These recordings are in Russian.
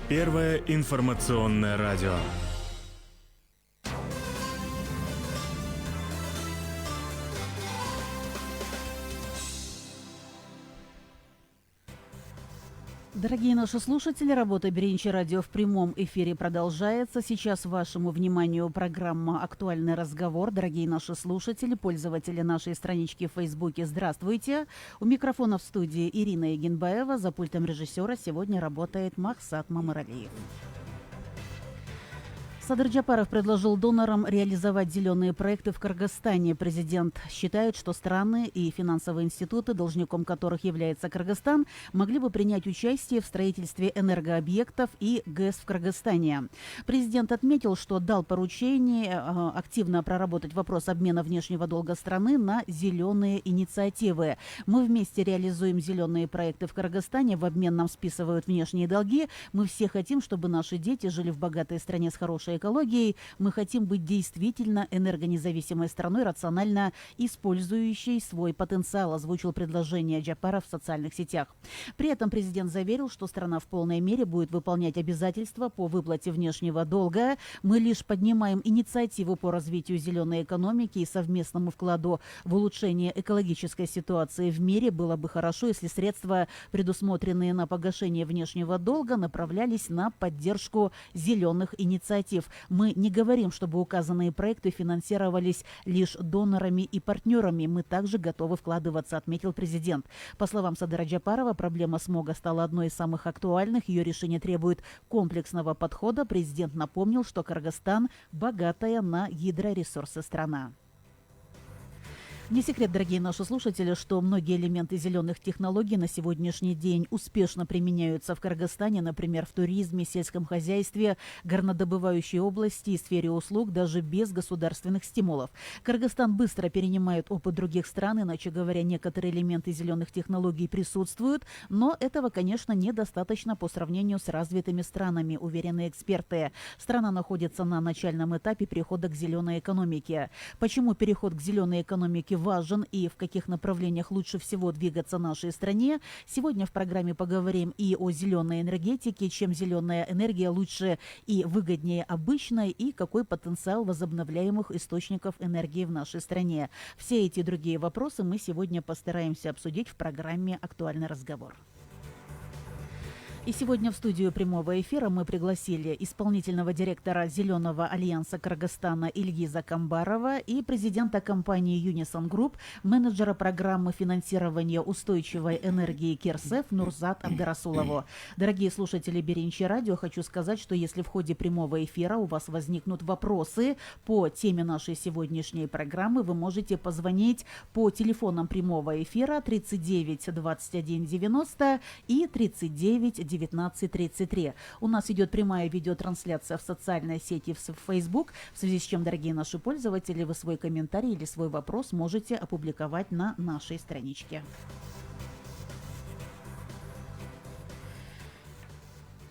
Первое информационное радио. Дорогие наши слушатели, работа Беринчи радио в прямом эфире продолжается. Сейчас вашему вниманию программа «Актуальный разговор». Дорогие наши слушатели, пользователи нашей странички в Фейсбуке, здравствуйте. У микрофона в студии Ирина Егенбаева, за пультом режиссера сегодня работает Махсат Мамаралиев. Садыр Джапаров предложил донорам реализовать зеленые проекты в Кыргызстане. Президент считает, что страны и финансовые институты, должником которых является Кыргызстан, могли бы принять участие в строительстве энергообъектов и ГЭС в Кыргызстане. Президент отметил, что дал поручение активно проработать вопрос обмена внешнего долга страны на зеленые инициативы. Мы вместе реализуем зеленые проекты в Кыргызстане, в обмен нам списывают внешние долги. Мы все хотим, чтобы наши дети жили в богатой стране с хорошей экологией. Мы хотим быть действительно энергонезависимой страной, рационально использующей свой потенциал, озвучил предложение Джапаров в социальных сетях. При этом президент заверил, что страна в полной мере будет выполнять обязательства по выплате внешнего долга. Мы лишь поднимаем инициативу по развитию зеленой экономики и совместному вкладу в улучшение экологической ситуации в мире. Было бы хорошо, если средства, предусмотренные на погашение внешнего долга, направлялись на поддержку зеленых инициатив. Мы не говорим, чтобы указанные проекты финансировались лишь донорами и партнерами. Мы также готовы вкладываться, отметил президент. По словам Садыра Джапарова, проблема смога стала одной из самых актуальных. Ее решение требует комплексного подхода. Президент напомнил, что Кыргызстан богатая на гидроресурсы страна. Не секрет, дорогие наши слушатели, что многие элементы зеленых технологий на сегодняшний день успешно применяются в Кыргызстане, например, в туризме, сельском хозяйстве, горнодобывающей области и сфере услуг, даже без государственных стимулов. Кыргызстан быстро перенимает опыт других стран, иначе говоря, некоторые элементы зеленых технологий присутствуют, но этого, конечно, недостаточно по сравнению с развитыми странами, уверены эксперты. Страна находится на начальном этапе перехода к зеленой экономике. Почему переход к зеленой экономике важен и в каких направлениях лучше всего двигаться нашей стране? Сегодня в программе поговорим и о зеленой энергетике, чем зеленая энергия лучше и выгоднее обычной, и какой потенциал возобновляемых источников энергии в нашей стране. Все эти и другие вопросы мы сегодня постараемся обсудить в программе «Актуальный разговор». И сегодня в студию прямого эфира мы пригласили исполнительного директора Зеленого альянса Кыргызстана Ильгиза Камбарова и президента компании Unison Group, менеджера программы финансирования устойчивой энергии Керсеф Нурзат Абдрасулову. Дорогие слушатели Беринчи радио, хочу сказать, что если в ходе прямого эфира у вас возникнут вопросы по теме нашей сегодняшней программы, вы можете позвонить по телефонам прямого эфира 39 21 90 и 39 19:33. У нас идет прямая видеотрансляция в социальной сети в Facebook, в связи с чем, дорогие наши пользователи, вы свой комментарий или свой вопрос можете опубликовать на нашей страничке.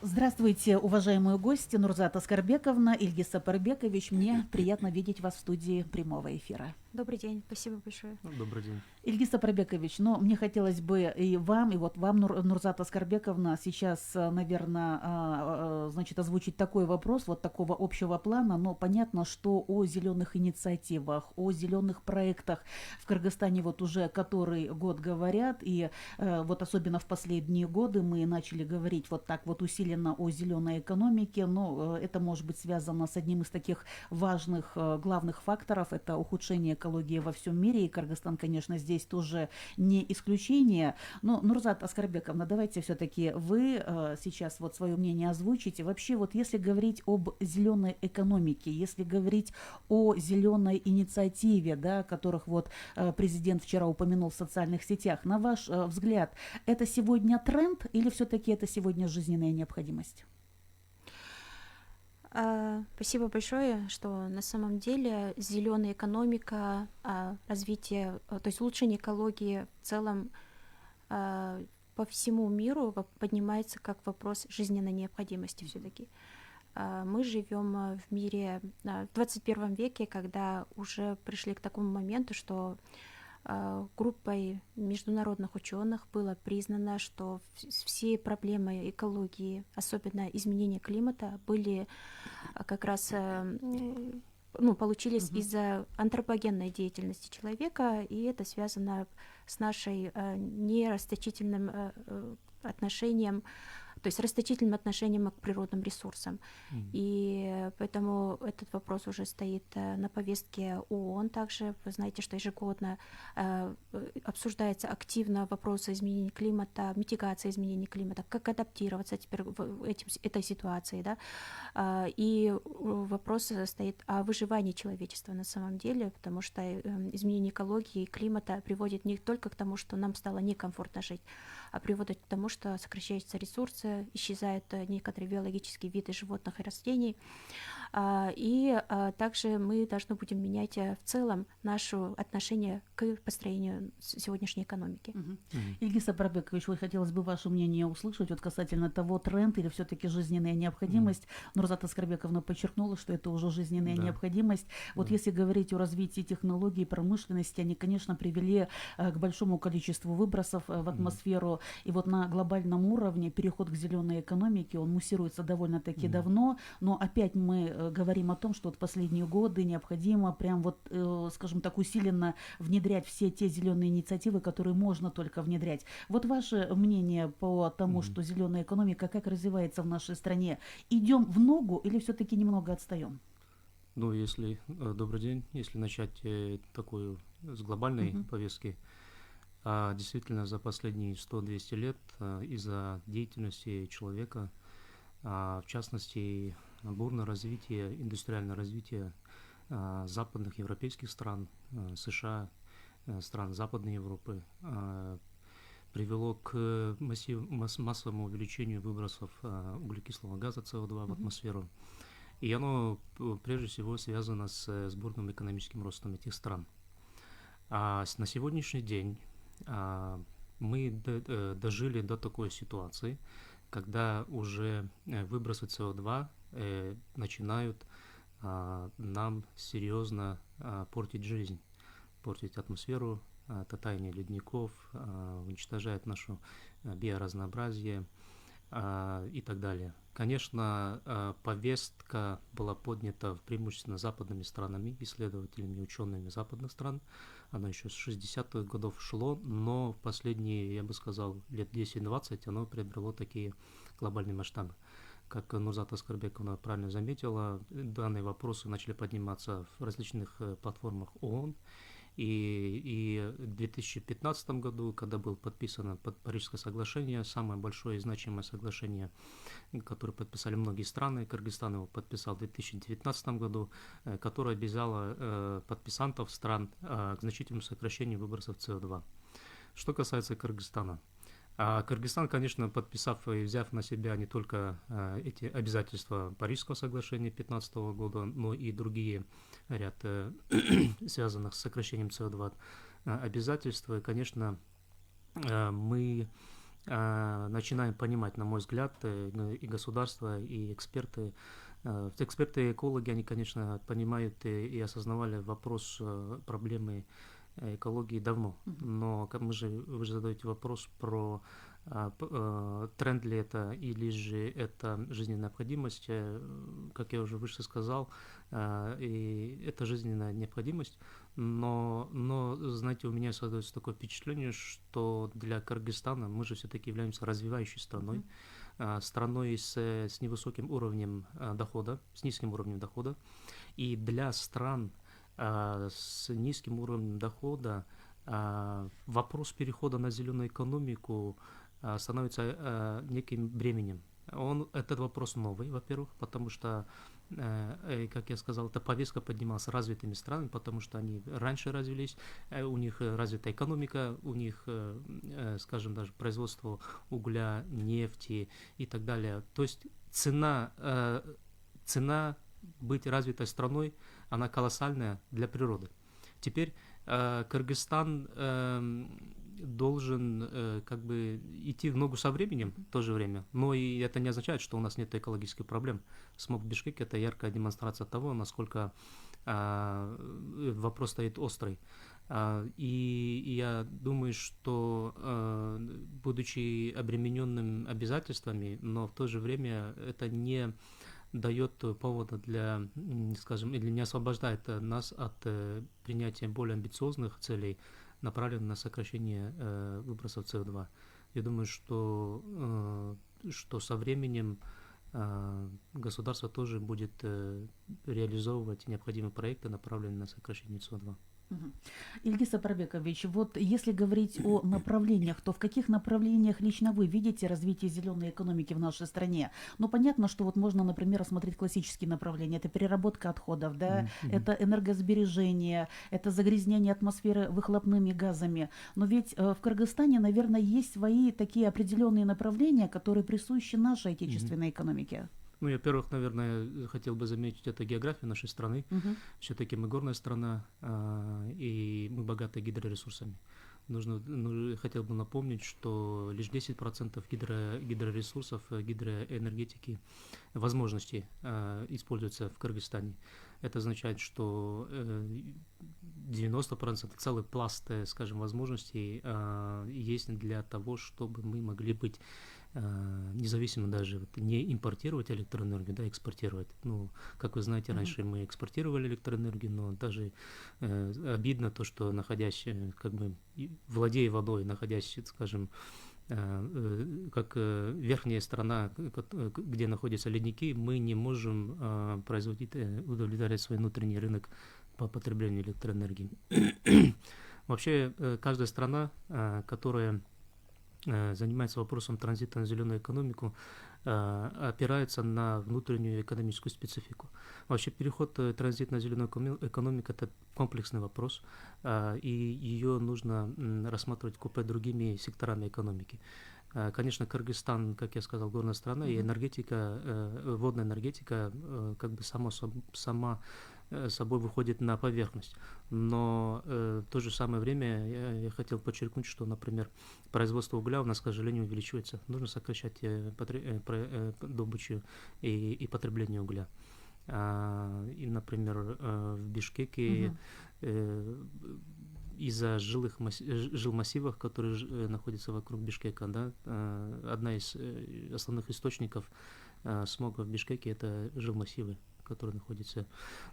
Здравствуйте, уважаемые гости, Нурзат Аскарбековна, Ильгиз Сапарбекович. Мне приятно видеть вас в студии прямого эфира. Добрый день, спасибо большое. Добрый день. Ильгиз Сапарбекович, но мне хотелось бы и вам, Нурзат Аскарбековна, сейчас, наверное, значит, озвучить такой вопрос, вот такого общего плана, но понятно, что о зеленых инициативах, о зеленых проектах в Кыргызстане вот уже который год говорят, и вот особенно в последние годы мы начали говорить вот так вот усиленно о зеленой экономике, но это может быть связано с одним из таких важных, главных факторов, это ухудшение экологии во всем мире, и Кыргызстан, конечно, здесь тоже не исключение. Но, Нурзат Аскарбековна, давайте все-таки вы сейчас вот свое мнение озвучите. Вообще, вот если говорить об зеленой экономике, если говорить о зеленой инициативе, да, которых вот президент вчера упомянул в социальных сетях, на ваш взгляд, это сегодня тренд или все-таки это сегодня жизненная необходимость? Спасибо большое, что на самом деле зеленая экономика, развитие, то есть улучшение экологии в целом по всему миру поднимается как вопрос жизненной необходимости все-таки. Мы живем в мире в 21 веке, когда уже пришли к такому моменту, что группой международных ученых было признано, что все проблемы экологии, особенно изменения климата, были как раз получились из-за антропогенной деятельности человека, и это связано с нашей нерасточительным отношением, то есть расточительным отношением к природным ресурсам. И поэтому этот вопрос уже стоит на повестке ООН также. Вы знаете, что ежегодно обсуждается активно вопросы изменения климата, митигации изменений климата, как адаптироваться теперь в этой ситуации. Да? И вопрос стоит о выживании человечества на самом деле, потому что изменение экологии и климата приводит не только к тому, что нам стало некомфортно жить, а приводит к тому, что сокращаются ресурсы, исчезают некоторые биологические виды животных и растений. И также мы должны будем менять в целом наше отношение к построению сегодняшней экономики. Ильгиз Апарбекович, вот хотелось бы ваше мнение услышать вот касательно того, тренд или все-таки жизненная необходимость. Нурзат Аскарбековна подчеркнула, что это уже жизненная необходимость. Вот если говорить о развитии технологий и промышленности, они, конечно, привели к большому количеству выбросов в атмосферу. И вот на глобальном уровне переход к зеленой экономике, он муссируется довольно-таки давно, но опять мы говорим о том, что вот последние годы необходимо прям вот, скажем так, усиленно внедрять все те зеленые инициативы, которые можно только внедрять. Вот ваше мнение по тому, что зеленая экономика, как развивается в нашей стране? Идем в ногу или все-таки немного отстаем? Ну, если, добрый день, если начать такую с глобальной повестки, действительно за последние 100-200 лет из-за деятельности человека, в частности, бурное развитие, индустриальное развитие западных европейских стран, США, стран Западной Европы, привело к массовому увеличению выбросов углекислого газа СО2 в атмосферу. И оно прежде всего связано с бурным экономическим ростом этих стран. На сегодняшний день мы дожили до такой ситуации, когда уже выбросы СО2 начинают нам серьезно портить жизнь, портить атмосферу, таяние ледников, уничтожает наше биоразнообразие и так далее. Конечно, повестка была поднята преимущественно западными странами, исследователями и учеными западных стран. Оно еще с 60-х годов шло, но в последние, я бы сказал, лет 10-20 оно приобрело такие глобальные масштабы. Как Нурзат Аскарбековна правильно заметила, данные вопросы начали подниматься в различных платформах ООН. И в 2015 году, когда было подписано Парижское соглашение, самое большое и значимое соглашение, которое подписали многие страны, Кыргызстан его подписал в 2019 году, которое обязало подписантов стран к значительному сокращению выбросов СО2. Что касается Кыргызстана. Кыргызстан, конечно, подписав и взяв на себя не только эти обязательства Парижского соглашения 2015 года, но и другие ряд связанных с сокращением СО2 обязательства, конечно, мы начинаем понимать, на мой взгляд, и государство, и эксперты, экологи, они, конечно, понимают и осознавали вопрос проблемы экологии давно, но вы же задаете вопрос про тренд ли это или же это жизненная необходимость. Как я уже выше сказал, и это жизненная необходимость, но знаете, у меня создается такое впечатление, что для Кыргызстана мы же все-таки являемся развивающей страной, страной с невысоким уровнем дохода, с низким уровнем дохода, и для стран с низким уровнем дохода вопрос перехода на зеленую экономику становится неким бременем. Этот вопрос новый, во-первых, потому что, как я сказал, эта повестка поднималась развитыми странами, потому что они раньше развились, у них развита экономика, у них, скажем, даже производство угля, нефти и так далее. То есть цена быть развитой страной, она колоссальная для природы. Теперь Кыргызстан должен как бы идти в ногу со временем в то же время, но и это не означает, что у нас нет экологических проблем. Смог в Бишкеке — это яркая демонстрация того, насколько вопрос стоит острый. И я думаю, что, будучи обремененным обязательствами, но в то же время это не дает повода для, скажем, или не освобождает нас от принятия более амбициозных целей, направленных на сокращение выбросов СО2. Я думаю, что со временем государство тоже будет реализовывать необходимые проекты, направленные на сокращение СО2. Ильгиз Апарбекович, вот если говорить о направлениях, то в каких направлениях лично вы видите развитие зеленой экономики в нашей стране? Ну, понятно, что вот можно, например, рассмотреть классические направления. Это переработка отходов, да, это энергосбережение, это загрязнение атмосферы выхлопными газами. Но ведь в Кыргызстане, наверное, есть свои такие определенные направления, которые присущи нашей отечественной экономике. Ну, я, во-первых, наверное, хотел бы заметить, это география нашей страны. Все-таки мы горная страна, и мы богаты гидроресурсами. Хотел бы напомнить, что лишь 10% гидроресурсов, гидроэнергетики, возможностей используются в Кыргызстане. Это означает, что 90%, целый пласт, скажем, возможностей есть для того, чтобы мы могли быть независимо даже не импортировать электроэнергию, да, экспортировать. Ну, как вы знаете, раньше мы экспортировали электроэнергию, но даже обидно то, что находясь, как бы, владея водой, находясь, скажем, как верхняя сторона, где находятся ледники, мы не можем удовлетворять свой внутренний рынок по потреблению электроэнергии. Вообще, каждая страна, которая занимается вопросом транзита на зеленую экономику, опирается на внутреннюю экономическую специфику. Вообще переход транзит на зеленую экономику – это комплексный вопрос, и ее нужно рассматривать купе другими секторами экономики. Конечно, Кыргызстан, как я сказал, горная страна, и энергетика, водная энергетика как бы сама собой выходит на поверхность. Но в то же самое время я хотел подчеркнуть, что, например, производство угля у нас, к сожалению, увеличивается. Нужно сокращать добычу и потребление угля. И, например, в Бишкеке из-за жилмассивов, которые находятся вокруг Бишкека, да, одна из основных источников смога в Бишкеке – это жилмассивы, которые находятся.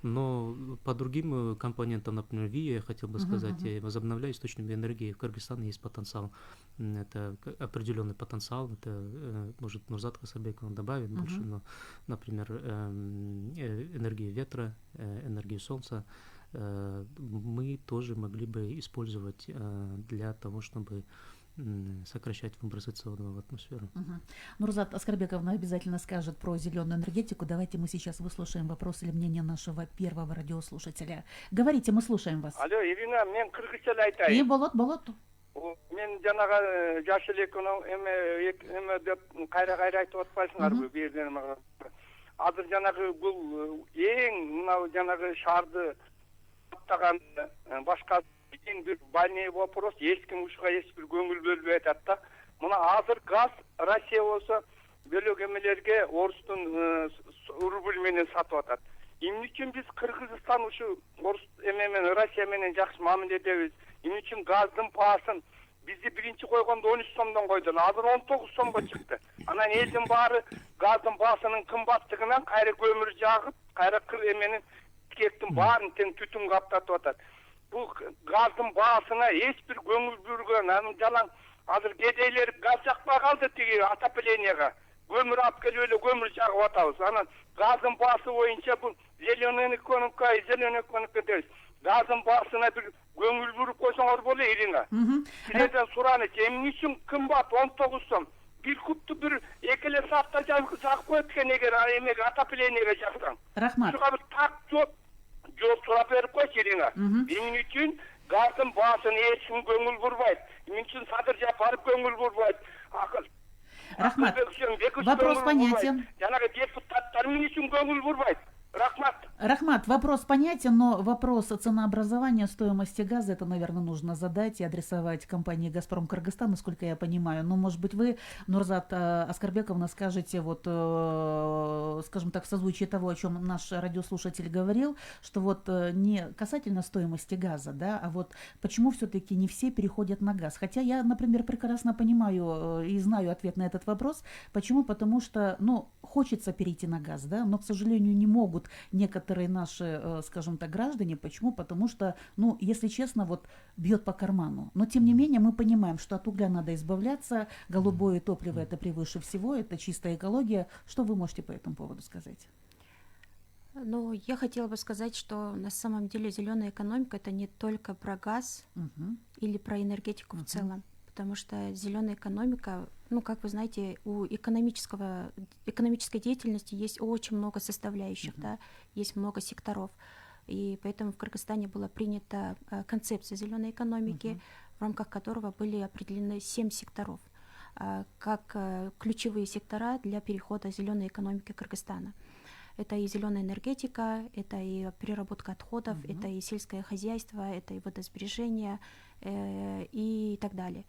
Но по другим компонентам, например, ВИА, я хотел бы сказать, возобновляемые источники энергии в Кыргызстане есть потенциал. Это определенный потенциал, это, может, Нурзат Хасарбеков добавит больше, но, например, энергию ветра, энергию солнца мы тоже могли бы использовать для того, чтобы сокращать выбросы СО2 в атмосферу. Нурзат Аскарбековна обязательно скажет про зеленую энергетику. Давайте мы сейчас выслушаем вопрос или мнение нашего первого радиослушателя. Говорите, мы слушаем вас. Алло, Ирина, мен кыргызча айтайын. Болот. Мен жанагы жашыл эме деп кайра айтып атпайсыңарбы берден мага. Азыр жанагы бул эң мына жанагы шаарды таптаган башка эң бир больной вопрос, эч ким ушуга эч бир көңүл бөлбөй атат да. Мына азыр газ Россия болсо бөлөк эмелерге орустун рубль менен сатып атат. Эмне үчүн биз Кыргызстан ушу орус эме менен Россия менен жакшы мамиле эдебиз? Эмне үчүн газдын баасын бизди биринчи койгондо 13 сомдон койду, азыр 19 сомго чыкты. Анан элдин баары газдын баасынын кымбаттыгынан кайра көмүр жагып, кайра эменин кектин баарын тең түтүн каптатып атат. Бул газдын баасына эч бир көңүл бүргөн, анын жалаң азыр кедейлер газ жакпай калды тиги отопленияга. Көмүр алып келип эле көмүр жагып атабыз. Анан газдын баасы боюнча бул зеленый экономика дейбиз. Газдын баасына бир көңүл бүрүп койсоңор боло, Ирина. Силерден суранычы, эмне үчүн кымбат 19 сом? Бир кубту бир 2 саатта жагып коет экен эгер эмеге отопленияга жаксаң. Рахмат. Ушуга бир так жооп сурап берип койчу, Ирина. Эмне үчүн газдын баасын эч ким көңүл бурбайт? Эмне үчүн Садыр Жапаров көңүл бурбайт? Рахмат. Вопрос понятен. Жанагы депутаттар эмне үчүн көңүл бурбайт? Рахмат. Рахмат, вопрос понятен, но вопрос ценообразования стоимости газа, это, наверное, нужно задать и адресовать компании «Газпром Кыргызстан», насколько я понимаю. Но, может быть, вы, Нурзат Аскарбековна, скажете, вот, скажем так, в созвучии того, о чем наш радиослушатель говорил, что вот не касательно стоимости газа, да, а вот почему все-таки не все переходят на газ. Хотя я, например, прекрасно понимаю и знаю ответ на этот вопрос. Почему? Потому что, ну, хочется перейти на газ, да, но, к сожалению, не могут некоторые наши, скажем так, граждане. Почему? Потому что, ну, если честно, вот бьет по карману. Но, тем не менее, мы понимаем, что от угля надо избавляться, голубое топливо это превыше всего, это чистая экология. Что вы можете по этому поводу сказать? Ну, я хотела бы сказать, что на самом деле зеленая экономика это не только про газ или про энергетику в целом, потому что зеленая экономика, ну, как вы знаете, у экономической деятельности есть очень много составляющих, да, есть много секторов. И поэтому в Кыргызстане была принята концепция зеленой экономики, в рамках которого были определены 7 секторов как ключевые сектора для перехода зеленой экономики Кыргызстана. Это и зеленая энергетика, это и переработка отходов, это и сельское хозяйство, это и водосбережение и так далее.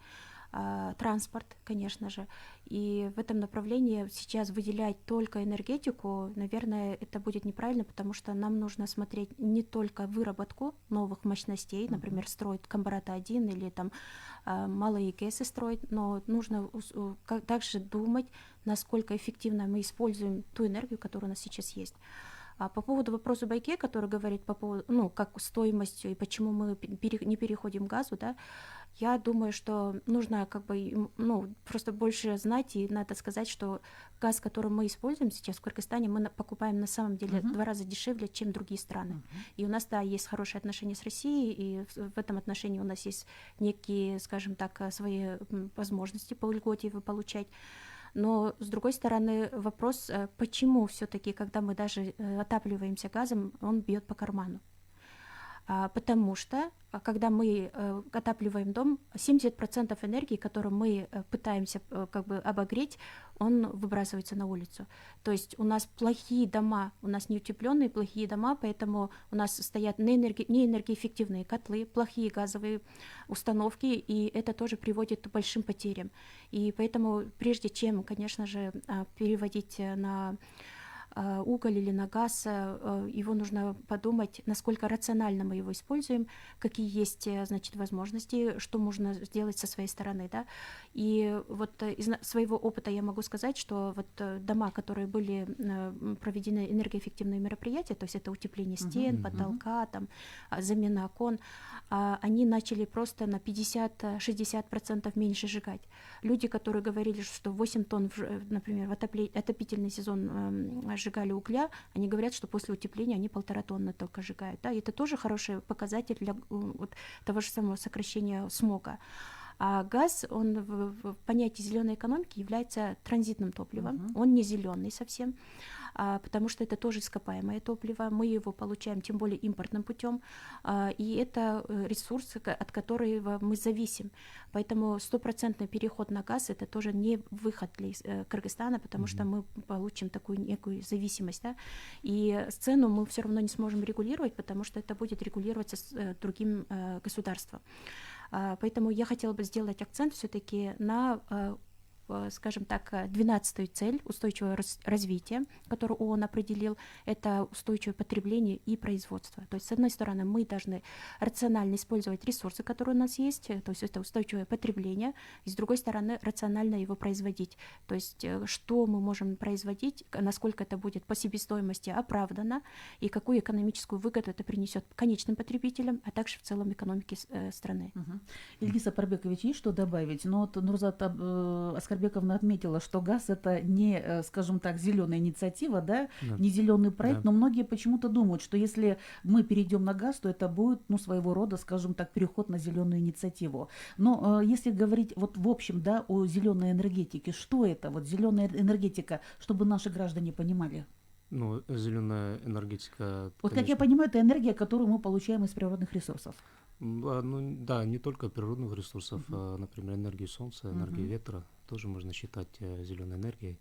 Транспорт, конечно же. И в этом направлении сейчас выделять только энергетику, наверное, это будет неправильно, потому что нам нужно смотреть не только выработку новых мощностей, например, строить Камбарата-1 или там малые ГЭСы строить, но нужно также думать, насколько эффективно мы используем ту энергию, которая у нас сейчас есть. А по поводу вопроса Байке, который говорит по поводу, ну, как стоимостью и почему мы не переходим к газу, да, я думаю, что нужно как бы, ну, просто больше знать, и надо сказать, что газ, который мы используем сейчас в Кыргызстане, мы покупаем на самом деле в 2 раза дешевле, чем другие страны. И у нас, да, есть хорошие отношения с Россией, и в этом отношении у нас есть некие, скажем так, свои возможности по льготе его получать. Но, с другой стороны, вопрос, почему все-таки, когда мы даже отапливаемся газом, он бьет по карману. Потому что, когда мы отапливаем дом, 70% энергии, которую мы пытаемся как бы обогреть, он выбрасывается на улицу. То есть у нас плохие дома, у нас неутепленные плохие дома, поэтому у нас стоят неэнергоэффективные котлы, плохие газовые установки, и это тоже приводит к большим потерям. И поэтому прежде чем, конечно же, переводить на уголь или на газ, его нужно подумать, насколько рационально мы его используем, какие есть, значит, возможности, что можно сделать со своей стороны, да. И вот из своего опыта я могу сказать, что вот дома, которые были проведены энергоэффективные мероприятия, то есть это утепление стен, потолка, там, замена окон, они начали просто на 50-60% меньше сжигать. Люди, которые говорили, что 8 тонн, например, в отопительный сезон сжигали угля, они говорят, что после утепления они 1,5 тонны только сжигают. Да? И это тоже хороший показатель для вот, того же самого сокращения смога. А газ, он в понятии зеленой экономики является транзитным топливом. Он не зеленый совсем, потому что это тоже ископаемое топливо. Мы его получаем, тем более импортным путем, и это ресурс, от которого мы зависим. Поэтому 100% переход на газ это тоже не выход для Кыргызстана, потому что мы получим такую некую зависимость. Да? И цену мы все равно не сможем регулировать, потому что это будет регулироваться с другим государством. Поэтому я хотела бы сделать акцент все-таки на, скажем так, 12-ю цель устойчивого развития, которую ООН определил, это устойчивое потребление и производство. То есть, с одной стороны, мы должны рационально использовать ресурсы, которые у нас есть, то есть это устойчивое потребление, и с другой стороны, рационально его производить. То есть, что мы можем производить, насколько это будет по себестоимости оправдано, и какую экономическую выгоду это принесет конечным потребителям, а также в целом экономике страны. Ильгиз Апарбекович, есть что добавить? Но вот Нурзат Аскарбековна отметила, что газ это не, скажем так, зеленая инициатива, да, не зеленый проект, но многие почему-то думают, что если мы перейдем на газ, то это будет, ну, своего рода, скажем так, переход на зеленую инициативу. Но если говорить вот в общем, да, о зеленой энергетике, что это вот зеленая энергетика, чтобы наши граждане понимали? Ну, зеленая энергетика. Вот, конечно, как я понимаю, это энергия, которую мы получаем из природных ресурсов. Ну, да, не только природных ресурсов, например, энергию солнца, энергию ветра тоже можно считать зеленой энергией.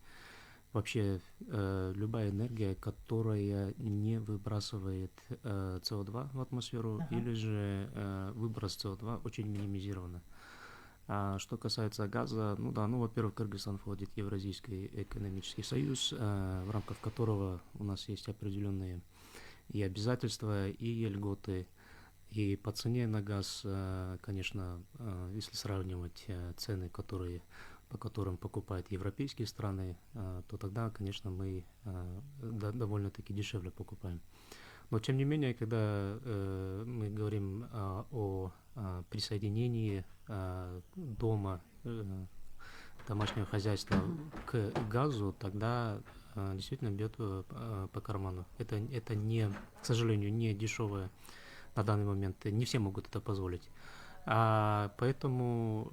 вообще любая энергия, которая не выбрасывает СО2 в атмосферу, или же выброс СО2 очень минимизирован. А что касается газа, во-первых, Кыргызстан входит в Евразийский экономический союз, в рамках которого у нас есть определенные и обязательства, и льготы. И по цене на газ, конечно, если сравнивать цены, по которым покупают европейские страны, то тогда, конечно, мы довольно-таки дешевле покупаем. Но, тем не менее, когда мы говорим о присоединении домашнего хозяйства к газу, тогда действительно бьет по карману. Это не, к сожалению, не дешевое на данный момент. Не все могут это позволить. Поэтому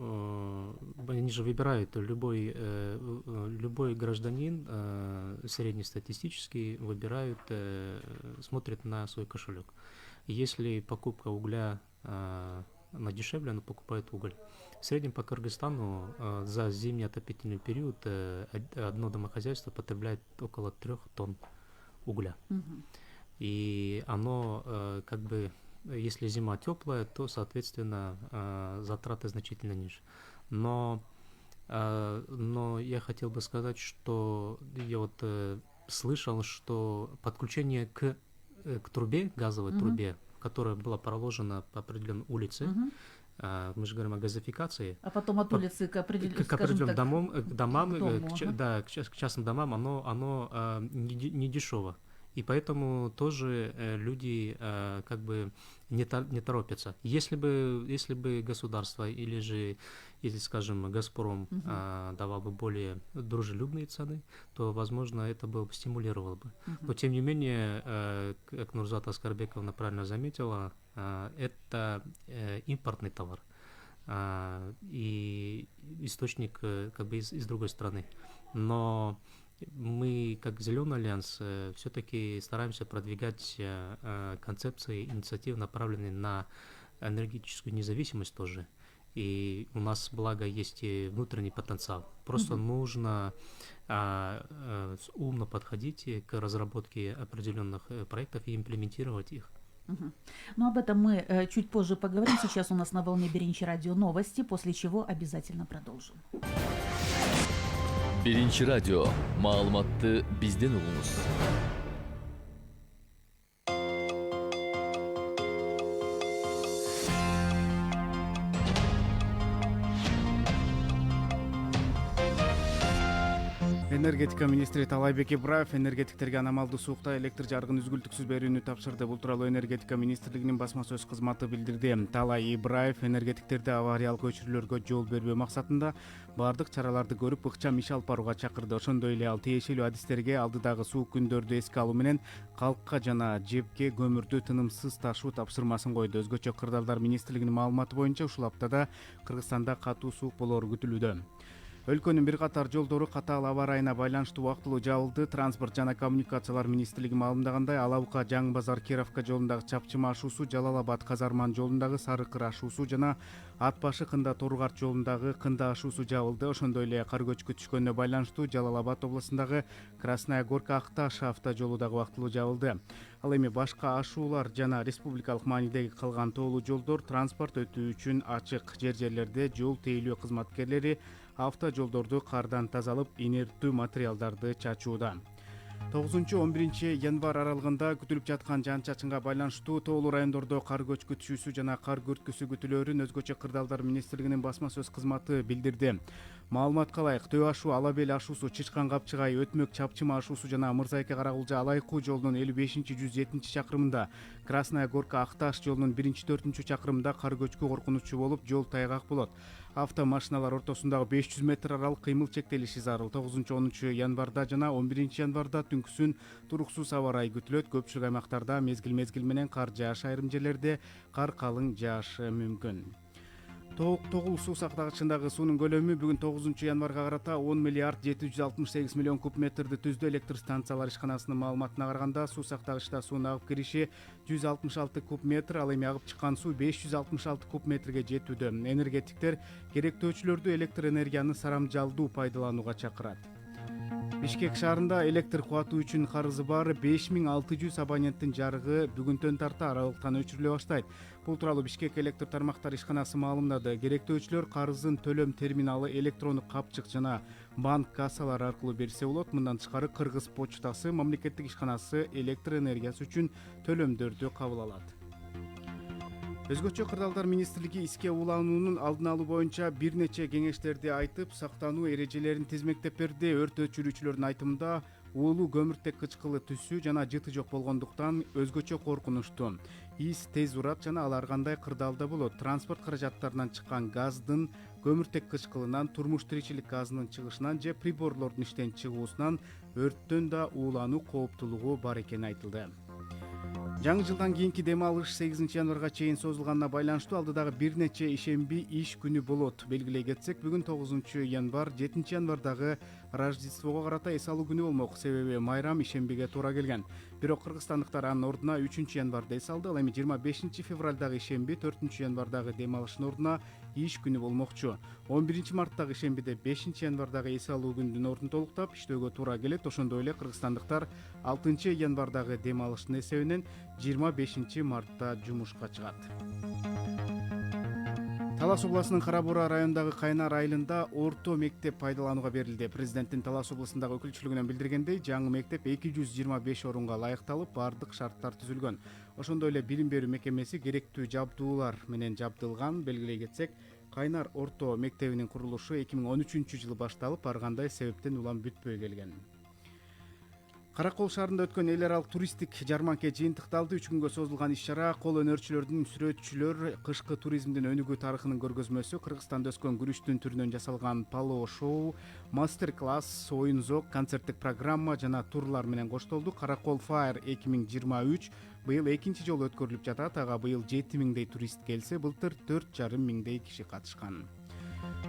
они же выбирают, любой гражданин среднестатистический выбирает, смотрит на свой кошелек. Если покупка угля она дешевле, она покупает уголь. В среднем по Кыргызстану за зимний отопительный период одно домохозяйство потребляет около 3 тонн угля. И оно если зима теплая, то, соответственно, затраты значительно ниже. Но я хотел бы сказать, что я слышал, что подключение к трубе, газовой трубе, которая была проложена по определенной улице, мы же говорим о газификации. А потом от улицы к определенным домам, к частным домам, оно не дешево. И поэтому тоже люди не торопятся. Если бы государство или, скажем, «Газпром» давал бы более дружелюбные цены, то, возможно, это бы стимулировало бы. Но, тем не менее, как Нурзат Аскарбековна правильно заметила, это импортный товар. И источник из другой страны. Но мы, как Зеленый альянс, все-таки стараемся продвигать концепции, инициативы, направленные на энергетическую независимость тоже. И у нас, благо, есть и внутренний потенциал. Просто нужно умно подходить к разработке определенных проектов и имплементировать их. Но об этом мы чуть позже поговорим. Сейчас у нас на волне Биринчи радио новости, после чего обязательно продолжим. Биринчи радио. Маалыматты бизден угуңуз. Энергетика министри Талайбек Ибраев энергетиктерге аномалдуу суукта электр жарыгын үзгүлтүксүз берүүнү тапшырды. Бул тууралуу энергетика министрлигинин басма сөз кызматы билдирди. Талай Ибраев энергетиктерди авариялык өчүрүүлөргө жол бербөө максатында баардык чараларды көрүп, ыкчам иш алып барууга чакырды. Ошондой эле ал тиешелүү адистерге алдыдагы суук күндөрдү эске алуу менен калкка жана жепке көмүрдү тынымсыз ташуу тапшырмасын койду. Өзгөчө Кырдаалдар министрлигинин маалыматы боюнча ушул аптада Кыргызстанда катуу суук болоору күтүлүүдө. Өлкөнүн бир катар жолдору катаал аба ырайына байланыштуу убактылуу жабылды. Транспорт жана коммуникациялар министрлиги маалымдагандай, Алабука Жаң Базар Кировка жолундагы Чапчыма ашуусу, Жалал-Абад Казарман жолундагы Сарыкыр ашуусу жана Ат башы Кында Торугарт жолундагы Кында ашуусу жабылды. Ошондой эле кар көчкү түшкөнүнө байланыштуу Жалал-Абад областындагы Красная Горка Акташ авто жолу дагы убактылуу жабылды. Ал эми башка ашуулар жана республикалык маанидеги калган тоолуу жолдор транспорт өтүү үчүн ачык. Жерлерде жол тейлөө кызматкерлери авто жолдорду кардан тазалап, инерттүү материалдарды чачууда. 9-11 январь аралыгында күтүлүп жаткан жаан-чачынга байланыштуу тоолуу райондордо кар көчкү түшүүсү жана кар күрткүсү күтүлөөрүн өзгөчө Кырдаалдар министрлигинин басма сөз кызматы билдирди. Маалыматка ылайык, Төө ашуу, Ала Бел ашуусу, Чычкан Капчыгай, Өтмөк Чапчыма ашуусу жана Мырзайке Карагулжа Алайкуу жолунун 55-107 чакырымында, Красная Горка Акташ жолунун 1-4 чакырымында кар көчкү коркунучу болуп, жол тайгак болот. Автомашиналар ортосундагы 500 метр аралык кыймыл чектелиши зарыл. 9-10 январда жана 11 январда түнкүсүн туруксуз аба ырайы күтүлөт. Көпчүлүк аймактарда мезгил менен кар жаашы, айрым жерлерде кар калың жаашы мүмкүн. Тогул суу сактагычындагы суунун көлөмү бүгүн 9 январга карата 10 миллиард 768 миллион куб метрди түздү. Электр станциялар ишканасынын маалыматына караганда, суу сактагычта суунун агып кириши 166 куб метр, ал эми агып чыккан суу 566 куб метрге жетүүдө. Энергетиктер керектөөчүлөрдү электр энергияны сарамжалдуу пайдаланууга чакырат. Бишкек шаарында электр кубаты үчүн карызы бар 5600 абоненттин жарыгы бүгүнтөн тарта аралыктан өчүрүлө баштайт. Бул тууралуу Бишкек электр тармактар ишканасы маалымдады. Керектөөчүлөр карызын төлөм терминалы, электрондук капчык жана банк кассалары аркылуу берсе болот. Мындан тышкары Кыргыз почтасы мамлекеттик ишканасы электр энергиясы үчүн төлөмдөрдү кабыл алат. Өзгөчө кырдаалдар министрлиги иске улануунун алдын алуу боюнча бир нече кеңештерди айтып, сактануу эрежелерин тизмектеп берди. Өрт өчүрүүчүлөрдүн айтымында уулуу көмүртек кычкылы түсү жана жыты жок болгондуктан өзгөчө коркунучтуу. Ис тез урат жана ал ар кандай кырдаалда болот. Транспорт каражаттарынан чыккан газдын, көмүртек кычкылынан, турмуш тиричилик газынын чыгышынан же приборлордун иштен чыгуусунан өрттөн да уулануу кооптулугу бар экени айтылды. Жаңы жылдан кийинки дем алыш 8 январга чейин созулганына байланыштуу алдыдагы бир нече ишемби иш күнү болот. Белгилей кетсек, бүгүн 9 январ, 7 январдагы Рождествого карата эс алуу күнү болмок. Себеби майрам ишембиге туура келген. Бирок кыргызстандыктар анын ордуна 3 январда эс алды. Ал эми 25 февралдагы ишемби 4 январдагы дем алыштын ордуна иш күнү болмокчу. 11 марттагы ишембиде 5 январдагы эс алуу күнүнүн ордун толуктап иштөөгө туура келет. Ошондой эле кыргызстандыктар 6 январдагы дем алыштын эсебинен 25 мартта жумушка чыгат. Талас областынын Кара-Бура районундагы Кайнар айылында орто мектеп пайдаланууга берилди. Президенттин Талас областындагы өкүлчүлүгүнөн билдиргендей, жаңы мектеп 225 орунга ылайыкталып, бардык шарттар түзүлгөн. Ошондой эле билим берүү мекемеси керектүү жабдуулар менен жабдылган. Белгилей кетсек, Кайнар орто мектебинин курулушу 2013 жылы башталып, ар кандай себептен улам бүтпөй келген. Каракол шаарында өткөн эл аралык туристтик жарманке жыйынтыкталды. 3 күнгө созулган иш-чара кол өнөрчүлөрдүн, сүрөтчүлөр, кышкы туризмдин өнүгүү тарыхынын көргөзмөсү, Кыргызстанда өскөн күрүштүн түрүнөн жасалган пало шоу, мастер-класс, оюн зок, концерттик программа жана турлар менен коштолду. Каракол Fire 2023 быйыл экинчи жолу өткөрүлүп жатат. Ага быйыл 7000дей турист келсе, былтыр 4,5 миңдей киши катышкан.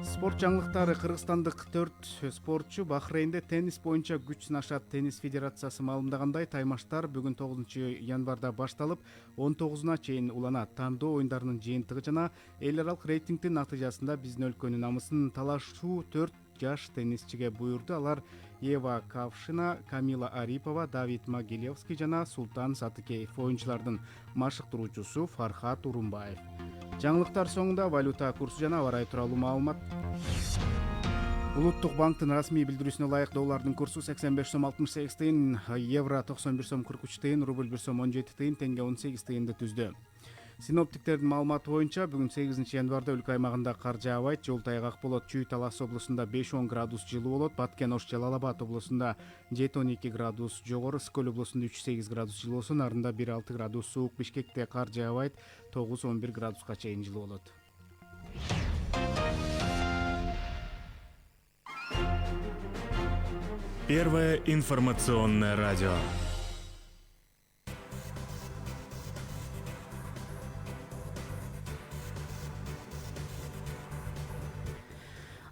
Спорт жаңылыктары. Кыргызстандык 4 спортчу Бахрейнде теннис боюнча күч сынашат. Теннис федерациясы маалымдагандай, таймаштар бүгүн 9 январда башталып, 19-на чейин уланат. Тандоо оюндарынын жыйынтыгы жана эл аралык рейтингдин натыйжасында биздин өлкөнүн намысын талашуу 4 жаш теннисчиге буйрду. Алар Ева Кавшина, Камила Арипова, Давид Могилевский жана Султан Сатыкеев. Оюнчулардын машыктыруучусу Фархат Урумбаев. Жаңылыктар соңунда валюта курсу жана аба ырайы тууралуу маалымат. Улуттук банктын расмий билдирүүсүнө ылайык доллардын курсу 85 сом 68 тыйын, евро 91 сом 43 тыйын, рубль 1 сом 17 тыйын, тенге 18 тыйынды түздү. Синоптиктердин маалыматы боюнча бүгүн 8 январда өлкө аймагында кар жаабайт, жол тайгак болот. Чүй Талас облусунда 5-10 градус жылуу болот. Баткен Ош Жалал Абад облусунда 7-12 градус жогору, Скөл облусунда 3-8 градус жылуу болсо, Нарында 1-6 градус суук. Бишкекте кар жаабайт, 9-11 градуска чейин жылуу болот. Первое информационное радио.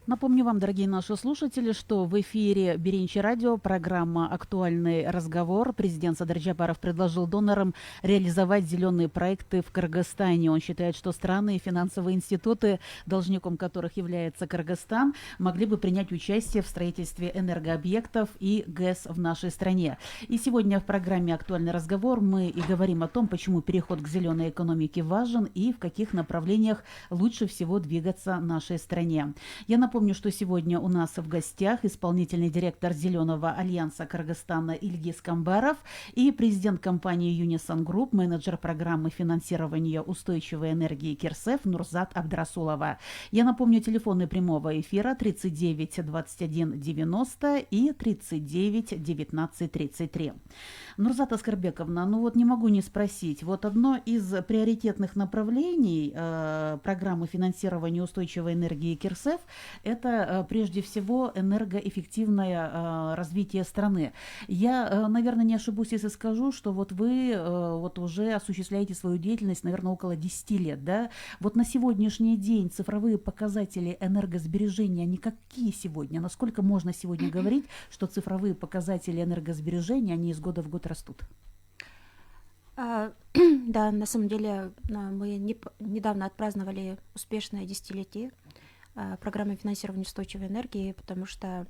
Напомню вам, дорогие наши слушатели, что в эфире Беренчи радио, программа «Актуальный разговор». Президент Садыр Джапаров предложил донорам реализовать зеленые проекты в Кыргызстане. Он считает, что страны и финансовые институты, должником которых является Кыргызстан, могли бы принять участие в строительстве энергообъектов и ГЭС в нашей стране. И сегодня в программе «Актуальный разговор» мы и говорим о том, почему переход к зеленой экономике важен и в каких направлениях лучше всего двигаться нашей стране. Я напомню, что сегодня у нас в гостях исполнительный директор Зеленого альянса Кыргызстана Ильгиз Камбаров и президент компании Юнисон Групп, менеджер программы финансирования устойчивой энергии Кирсеф Нурзат Абдрасулова. Я напомню, телефоны прямого эфира 39 21 90 и 39 19 33. Нурзат Аскарбековна, ну вот не могу не спросить. Вот одно из приоритетных направлений программы финансирования устойчивой энергии Кирсеф – это прежде всего энергоэффективное развитие страны. Я, наверное, не ошибусь, если скажу, что вот вы вот уже осуществляете свою деятельность, наверное, около 10 лет, да? Вот на сегодняшний день цифровые показатели энергосбережения, они какие сегодня? Насколько можно сегодня говорить, что цифровые показатели энергосбережения, они из года в год растут? Да, на самом деле мы недавно отпраздновали успешное десятилетие программы финансирования устойчивой энергии, потому что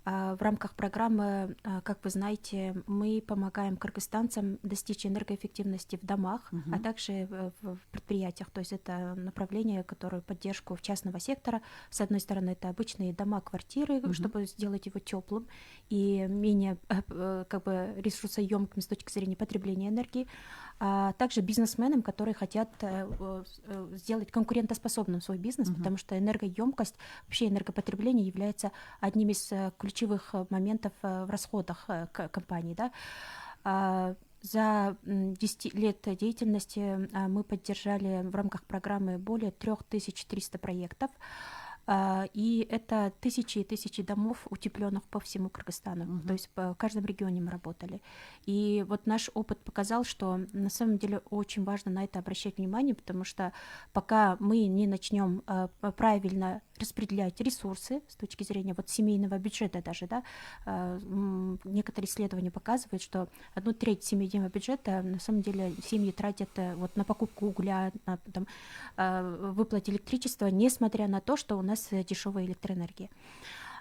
В рамках программы, как вы знаете, мы помогаем кыргызстанцам достичь энергоэффективности в домах, а также в предприятиях. То есть это направление, которое поддержку частного сектора. С одной стороны, это обычные дома, квартиры, чтобы сделать его теплым и менее как бы ресурсоемким с точки зрения потребления энергии. А также бизнесменам, которые хотят сделать конкурентоспособным свой бизнес, потому что энергоемкость, вообще энергопотребление является одним из ключевых моментов в расходах компаний. Да? За 10 лет деятельности мы поддержали в рамках программы более 3300 проектов. И это тысячи и тысячи домов, утепленных по всему Кыргызстану. То есть в каждом регионе мы работали. И вот наш опыт показал, что на самом деле очень важно на это обращать внимание, потому что пока мы не начнем правильно распределять ресурсы с точки зрения вот семейного бюджета даже, да, некоторые исследования показывают, что 1/3 семейного бюджета на самом деле семьи тратят вот на покупку угля, на там, выплате электричества, несмотря на то, что у нас дешевая электроэнергия.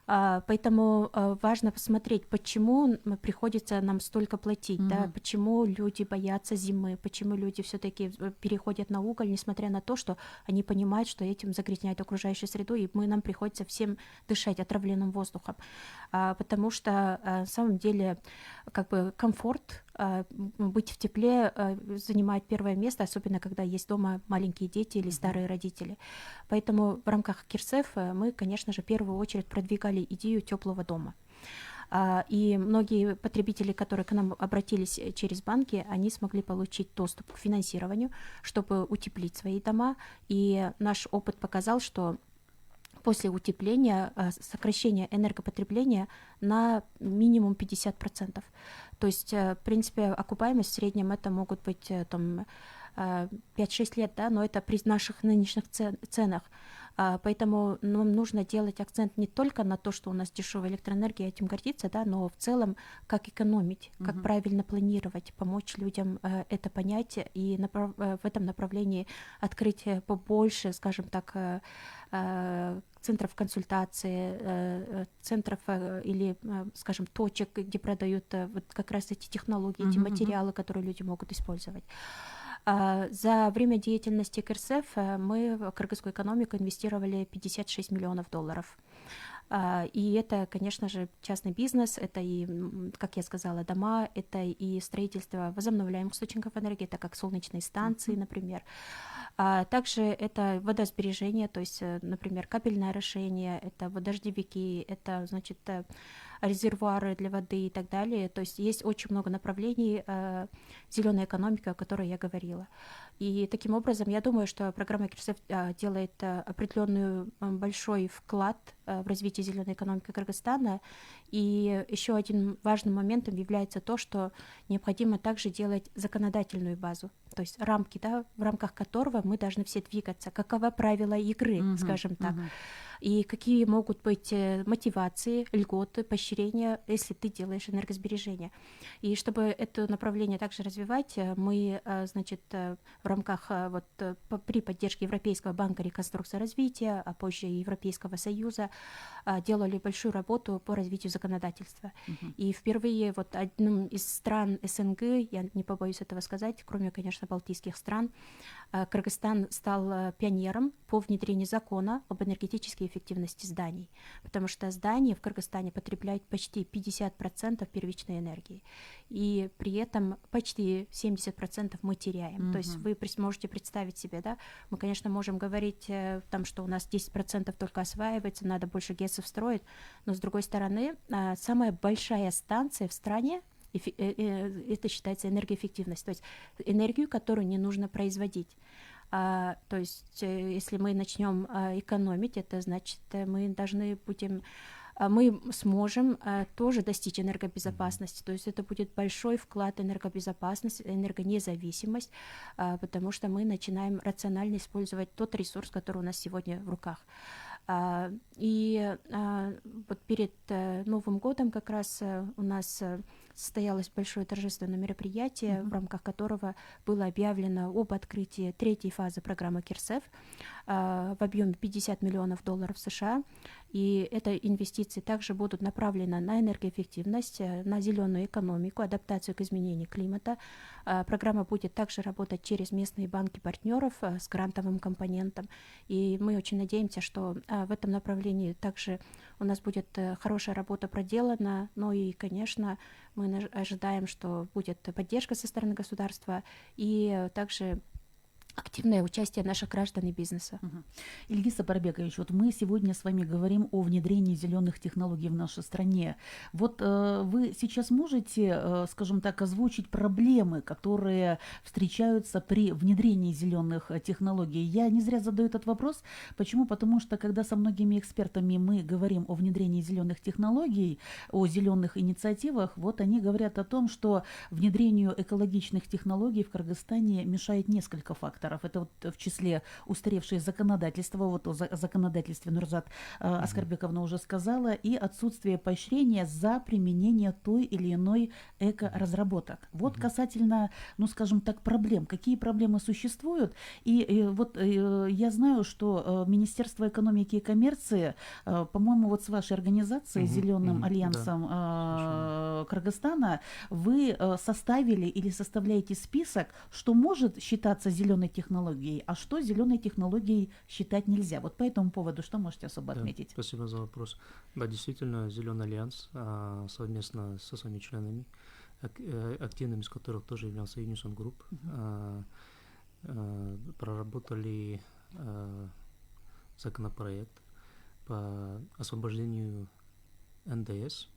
Поэтому важно посмотреть, почему приходится нам столько платить, да, почему люди боятся зимы, почему люди все-таки переходят на уголь, несмотря на то, что они понимают, что этим загрязняют окружающую среду, и нам приходится всем дышать отравленным воздухом. Потому что на самом деле как бы комфорт, быть в тепле занимает первое место, особенно когда есть дома маленькие дети или старые родители. Поэтому в рамках КИРСЭФ мы, конечно же, в первую очередь продвигали идею теплого дома. И многие потребители, которые к нам обратились через банки, они смогли получить доступ к финансированию, чтобы утеплить свои дома. И наш опыт показал, что после утепления сокращение энергопотребления на минимум 50%. То есть, в принципе, окупаемость в среднем это могут быть там 5-6 лет, да, но это при наших нынешних ценах. Поэтому нам нужно делать акцент не только на то, что у нас дешевая электроэнергия, этим гордиться, да, но в целом как экономить, как правильно планировать, помочь людям это понять и в этом направлении открыть побольше, скажем так, центров консультации, центров или, скажем, точек, где продают вот как раз эти технологии, эти материалы, которые люди могут использовать. За время деятельности КИРСЭФ мы в кыргызскую экономику инвестировали $56 миллионов. И это, конечно же, частный бизнес, это и, как я сказала, дома, это и строительство возобновляемых источников энергии, это как солнечные станции, например. Также это водосбережение, то есть, например, капельное орошение, это дождевики, это, значит, резервуары для воды и так далее. То есть есть очень много направлений зеленой экономики, о которой я говорила. И таким образом, я думаю, что программа КИРСЭФ делает определенный большой вклад в развитие зеленой экономики Кыргызстана. И еще один важным моментом является то, что необходимо также делать законодательную базу, то есть рамки, да, в рамках которого мы должны все двигаться. Каковы правила игры, скажем так. И какие могут быть мотивации, льготы, поощрения, если ты делаешь энергосбережение. И чтобы это направление также развивать, мы, значит, в рамках при поддержке Европейского банка реконструкции и развития, а позже и Европейского Союза, делали большую работу по развитию законодательства. И впервые одним из стран СНГ, я не побоюсь этого сказать, кроме, конечно, балтийских стран, Кыргызстан стал пионером по внедрению закона об энергетической эффективности зданий, потому что здания в Кыргызстане потребляют почти 50% первичной энергии, и при этом почти 70% мы теряем. То есть вы можете представить себе, да, мы, конечно, можем говорить, там, что у нас 10% только осваивается, надо больше ГЭСов строить, но, с другой стороны, самая большая станция в стране, это считается энергоэффективность, то есть энергию, которую не нужно производить. То есть если мы начнем экономить, это значит, мы сможем тоже достичь энергобезопасности. То есть это будет большой вклад в энергобезопасность, энергонезависимость, потому что мы начинаем рационально использовать тот ресурс, который у нас сегодня в руках. И вот перед Новым годом как раз у нас состоялось большое торжественное мероприятие, в рамках которого было объявлено об открытии третьей фазы программы КИРСЭФ в объеме $50 миллионов США. И эти инвестиции также будут направлены на энергоэффективность, на зеленую экономику, адаптацию к изменению климата. Программа будет также работать через местные банки партнеров с грантовым компонентом. И мы очень надеемся, что в этом направлении также у нас будет хорошая работа проделана. Ну и, конечно, мы ожидаем, что будет поддержка со стороны государства и также активное участие наших граждан и бизнеса. Ильгиз Сапарбекович, вот мы сегодня с вами говорим о внедрении зеленых технологий в нашей стране. Вот вы сейчас можете, скажем так, озвучить проблемы, которые встречаются при внедрении зеленых технологий? Я не зря задаю этот вопрос. Почему? Потому что когда со многими экспертами мы говорим о внедрении зеленых технологий, о зеленых инициативах, вот они говорят о том, что внедрению экологичных технологий в Кыргызстане мешает несколько факторов. Это вот в числе устаревшее законодательство, вот о законодательстве Нурзат Аскарбековна уже сказала, и отсутствие поощрения за применение той или иной эко-разработок. Вот касательно, ну скажем так, проблем. Какие проблемы существуют? И вот я знаю, что Министерство экономики и коммерции, по-моему, вот с вашей организацией, Зеленым альянсом Кыргызстана, вы составили или составляете список, что может считаться зеленой технологией, а что зеленой технологией считать нельзя. Вот по этому поводу что можете особо отметить? Спасибо за вопрос. Да, действительно, Зеленый альянс совместно со своими членами, активным из которых тоже являлся Unison Group, проработали законопроект по освобождению НДС,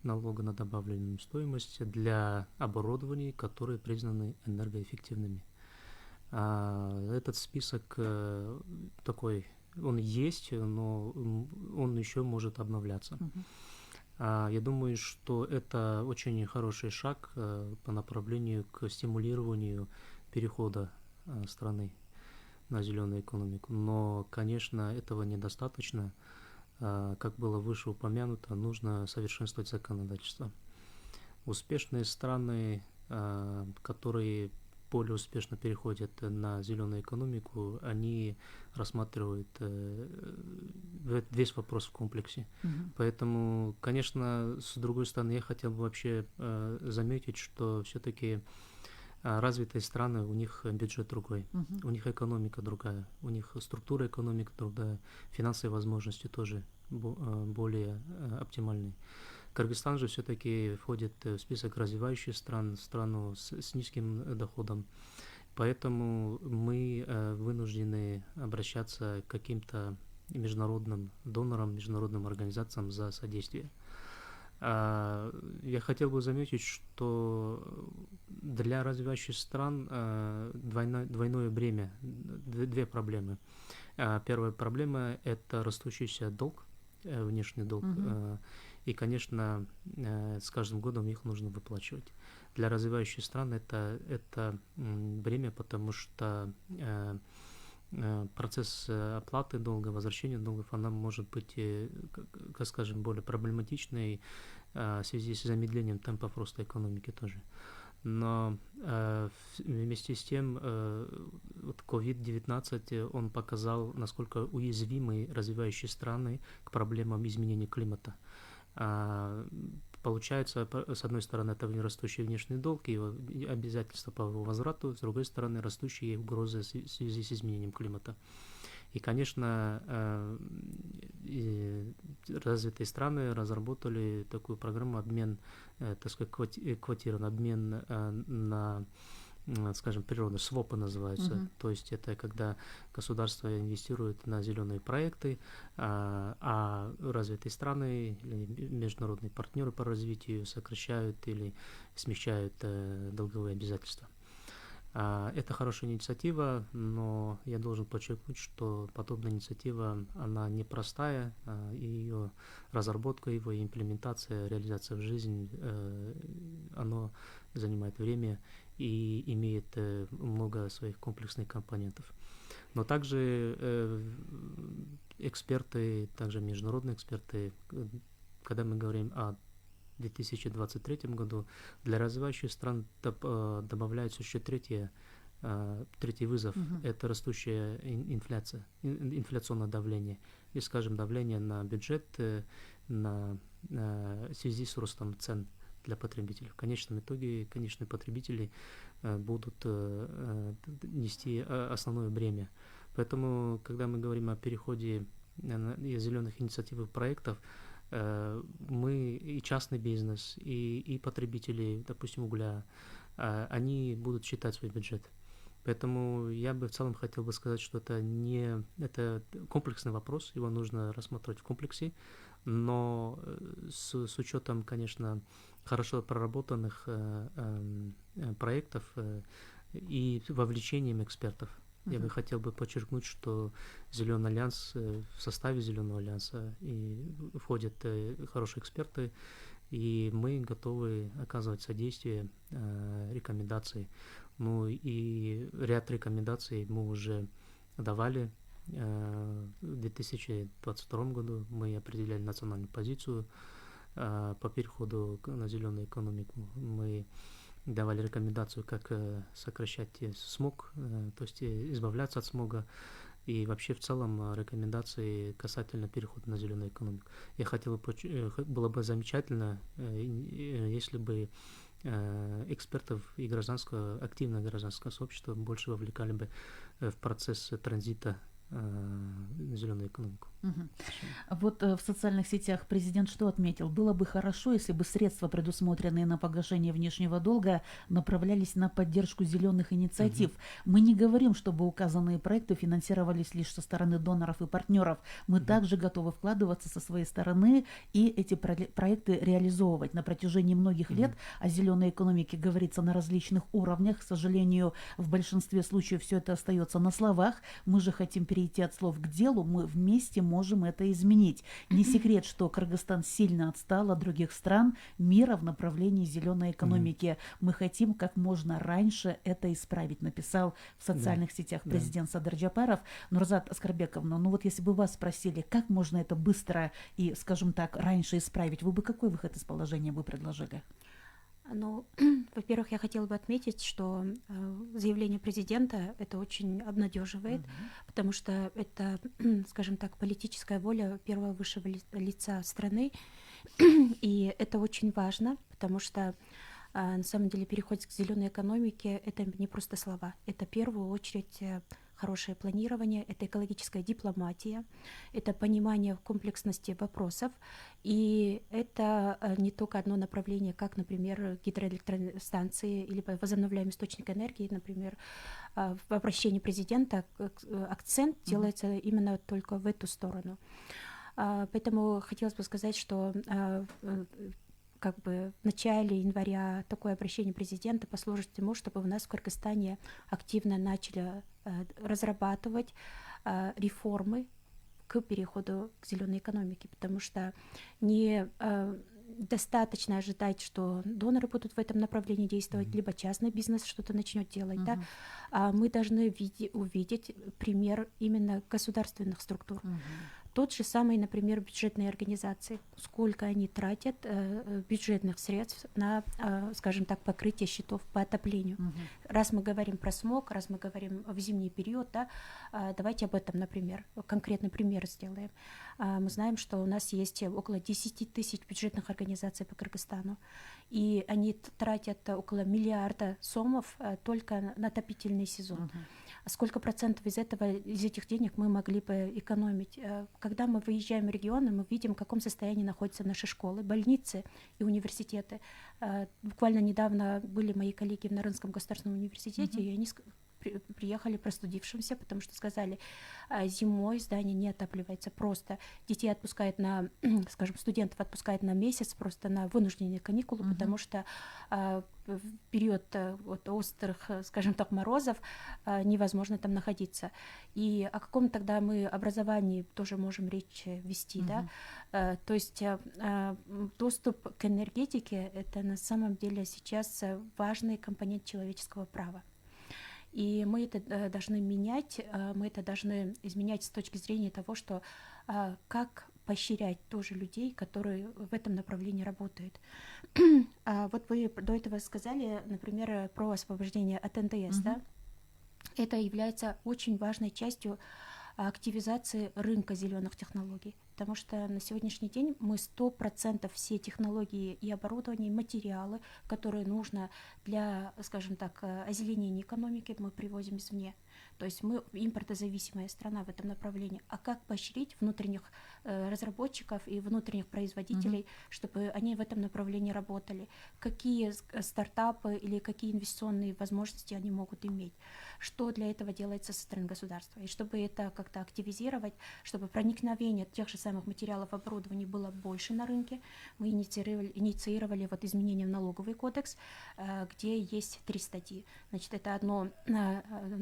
налога на добавленную стоимость, для оборудований, которые признаны энергоэффективными. Этот список такой, он есть, но он еще может обновляться. Я думаю, что это очень хороший шаг по направлению к стимулированию перехода страны на зеленую экономику. Но, конечно, этого недостаточно. Как было выше упомянуто, нужно совершенствовать законодательство. Успешные страны, которые более успешно переходят на зеленую экономику, они рассматривают весь вопрос в комплексе. Поэтому, конечно, с другой стороны, я хотел бы вообще заметить, что все-таки развитые страны, у них бюджет другой, у них экономика другая, у них структура экономики другая, финансовые возможности тоже более оптимальные. Кыргызстан же все-таки входит в список развивающих стран, страну с низким доходом. Поэтому мы вынуждены обращаться к каким-то международным донорам, международным организациям за содействие. Я хотел бы заметить, что для развивающих стран двойное бремя, две проблемы. Первая проблема – это растущийся долг, внешний долг. И, конечно, с каждым годом их нужно выплачивать. Для развивающих стран это бремя, потому что процесс оплаты долга, возвращения долгов, она может быть, как скажем, более проблематичной в связи с замедлением темпов роста экономики тоже. Но вместе с тем COVID-19 он показал, насколько уязвимы развивающие страны к проблемам изменения климата. Получается, с одной стороны, это растущий внешний долг и обязательства по его возврату, с другой стороны, растущие угрозы в связи с изменением климата. И, конечно, развитые страны разработали такую программу обмен, так сказать, квотирован обмен на, скажем, природу, свопы называются. То есть это когда государство инвестирует на зеленые проекты, а развитые страны или международные партнеры по развитию сокращают или смягчают долговые обязательства. Это хорошая инициатива, но я должен подчеркнуть, что подобная инициатива, она непростая, и ее разработка, его имплементация, реализация в жизнь, оно занимает время и имеет много своих комплексных компонентов. Но также эксперты, также международные эксперты, когда мы говорим о в 2023 году. Для развивающих стран добавляется еще третий вызов – это растущая инфляция, инфляционное давление, и, скажем, давление на бюджет в связи с ростом цен для потребителей. В конечном итоге конечные потребители будут нести основное бремя. Поэтому, когда мы говорим о переходе зеленых инициатив и проектов, мы и частный бизнес, и потребители, допустим, угля, они будут считать свой бюджет. Поэтому я бы в целом хотел бы сказать, что это комплексный вопрос, его нужно рассматривать в комплексе, но с учетом, конечно, хорошо проработанных проектов и вовлечением экспертов. Я бы хотел бы подчеркнуть, что Зеленый альянс, в составе Зеленого альянса входят хорошие эксперты, и мы готовы оказывать содействие, рекомендации. Ну и ряд рекомендаций мы уже давали. В 2022 году мы определяли национальную позицию по переходу на зеленую экономику. Мы давали рекомендацию, как сокращать смог, то есть избавляться от смога, и вообще в целом рекомендации касательно перехода на зеленую экономику. Я хотел бы, было бы замечательно, если бы экспертов и активное гражданское сообщество больше вовлекали бы в процесс транзита на зеленую экономику. Вот в социальных сетях президент что отметил? Было бы хорошо, если бы средства, предусмотренные на погашение внешнего долга, направлялись на поддержку зеленых инициатив. Мы не говорим, чтобы указанные проекты финансировались лишь со стороны доноров и партнеров. Мы также готовы вкладываться со своей стороны и эти проекты реализовывать. На протяжении многих лет о зеленой экономике говорится на различных уровнях. К сожалению, в большинстве случаев все это остается на словах. Мы же хотим перейти от слов к делу. Мы вместе можем это изменить. Не секрет, что Кыргызстан сильно отстал от других стран мира в направлении зеленой экономики. Мы хотим как можно раньше это исправить, написал в социальных сетях президент Садыр Джапаров. Нурзат Аскарбековна, ну вот если бы вас спросили, как можно это быстро и, скажем так, раньше исправить, вы бы какой выход из положения бы предложили? Ну, во-первых, я хотела бы отметить, что заявление президента это очень обнадеживает, потому что это, скажем так, политическая воля первого высшего лица страны, и это очень важно, потому что на самом деле переход к зеленой экономике это не просто слова, это в первую очередь хорошее планирование, это экологическая дипломатия, это понимание комплексности вопросов, и это не только одно направление, как, например, гидроэлектростанции или возобновляемый источник энергии, например, в обращении президента акцент делается именно только в эту сторону. Поэтому хотелось бы сказать, что как бы в начале января такое обращение президента послужит тому, чтобы у нас в Кыргызстане активно начали разрабатывать реформы к переходу к зеленой экономике, потому что не достаточно ожидать, что доноры будут в этом направлении действовать, либо частный бизнес что-то начнет делать, да? А мы должны увидеть пример именно государственных структур. Тот же самый, например, бюджетные организации, сколько они тратят бюджетных средств на, скажем так, покрытие счетов по отоплению. Раз мы говорим про смог, раз мы говорим в зимний период, да, давайте об этом, например, конкретный пример сделаем. Мы знаем, что у нас есть около 10 тысяч бюджетных организаций по Кыргызстану, и они тратят около 1 миллиарда сомов только на отопительный сезон. Сколько процентов из этих денег мы могли бы экономить? Когда мы выезжаем в регионы, мы видим, в каком состоянии находятся наши школы, больницы и университеты. Буквально недавно были мои коллеги в Нарынском государственном университете, и они приехали простудившимся, потому что сказали, зимой здание не отапливается, просто детей отпускают на, скажем, студентов отпускают на месяц просто на вынужденные каникулы, потому что в период вот, острых, скажем так, морозов невозможно там находиться. И о каком тогда мы образовании тоже можем речь вести, да? То есть доступ к энергетике — это на самом деле сейчас важный компонент человеческого права. И мы это должны менять, мы это должны изменять с точки зрения того, что как поощрять тоже людей, которые в этом направлении работают. Вот вы до этого сказали, например, про освобождение от НДС, да? Это является очень важной частью активизации рынка зеленых технологий, потому что на сегодняшний день мы 100% все технологии и оборудование, и материалы, которые нужно для, скажем так, озеленения экономики, мы привозим извне. То есть мы импортозависимая страна в этом направлении. А как поощрить внутренних разработчиков и внутренних производителей, чтобы они в этом направлении работали? Какие стартапы или какие инвестиционные возможности они могут иметь? Что для этого делается со стороны государства? И чтобы это как-то активизировать, чтобы проникновение тех же самых материалов оборудования было больше на рынке, мы инициировали вот изменения в налоговый кодекс, где есть 3 статьи. Значит, это одно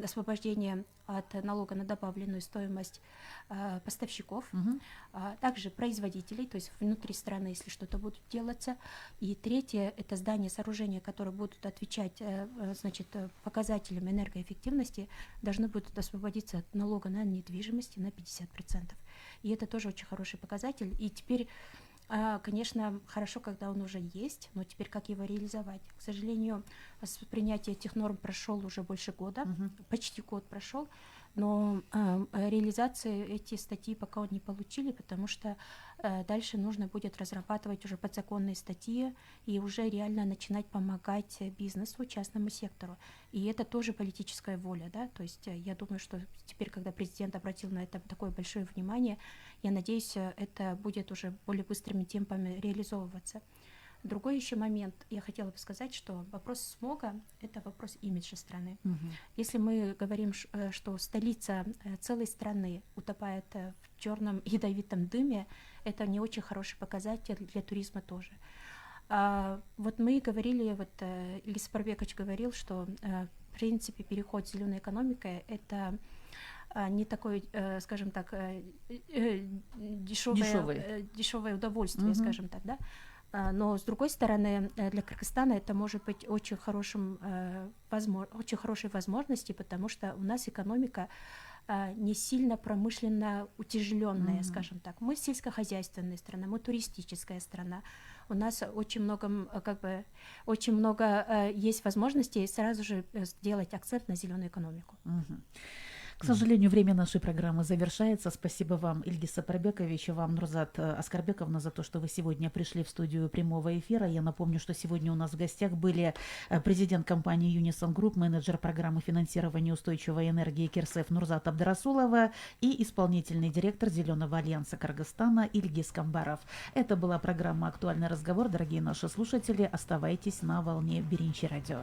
освобождение от налога на добавленную стоимость поставщиков, также производителей, то есть внутри страны, если что-то будет делаться. И третье — это здания, сооружения, которые будут отвечать, значит, показателям энергоэффективности, должны будут освободиться от налога на недвижимость на 50%. И это тоже очень хороший показатель. И теперь, конечно, хорошо, когда он уже есть, но теперь как его реализовать? К сожалению, с принятия этих норм прошел уже больше года, почти год прошел, но реализации эти статьи пока не получили, потому что дальше нужно будет разрабатывать уже подзаконные статьи и уже реально начинать помогать бизнесу, частному сектору. И это тоже политическая воля, да, то есть я думаю, что теперь, когда президент обратил на это такое большое внимание, я надеюсь, это будет уже более быстрыми темпами реализовываться. Другой еще момент, я хотела бы сказать, что вопрос смога — это вопрос имиджа страны. Если мы говорим, что столица целой страны утопает в черном ядовитом дыме, это не очень хороший показатель для туризма тоже. Вот мы говорили, вот Ильгиз Сапарбекович говорил, что в принципе переход в зеленую экономику — это не такое, скажем так, дешевое удовольствие, скажем так, да. Но, с другой стороны, для Кыргызстана это может быть очень хорошей возможностью, потому что у нас экономика не сильно промышленно утяжеленная, скажем так. Мы сельскохозяйственная страна, мы туристическая страна. У нас очень много есть возможностей сразу же сделать акцент на зеленую экономику. К сожалению, время нашей программы завершается. Спасибо вам, Ильгиз Сапарбекович, и вам, Нурзат Аскарбековна, за то, что вы сегодня пришли в студию прямого эфира. Я напомню, что сегодня у нас в гостях были президент компании Unison Group, менеджер программы финансирования устойчивой энергии Керсеф Нурзат Абдрасулова и исполнительный директор Зеленого альянса Кыргызстана Ильгиз Камбаров. Это была программа «Актуальный разговор». Дорогие наши слушатели, оставайтесь на волне Биринчи радио.